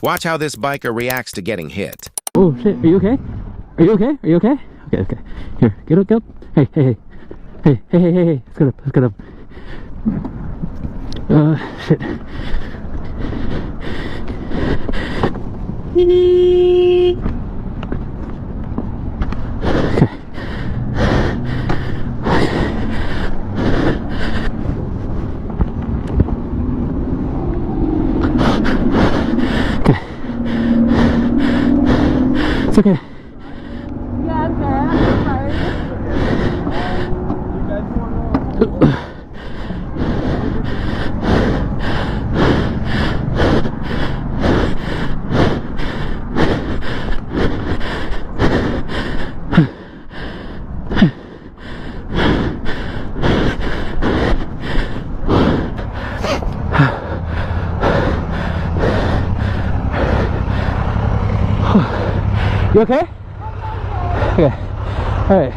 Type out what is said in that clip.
Watch how this biker reacts to getting hit. Oh shit, are you okay? Are you okay? Are you okay? Okay, okay. Here, get up, get up. Hey, hey, hey. Hey, hey, hey, hey, hey. Let's get up, let's get up. Shit. Okay. Okay. It's okay. Yeah, okay. I'm sorry. You okay? Okay. All right.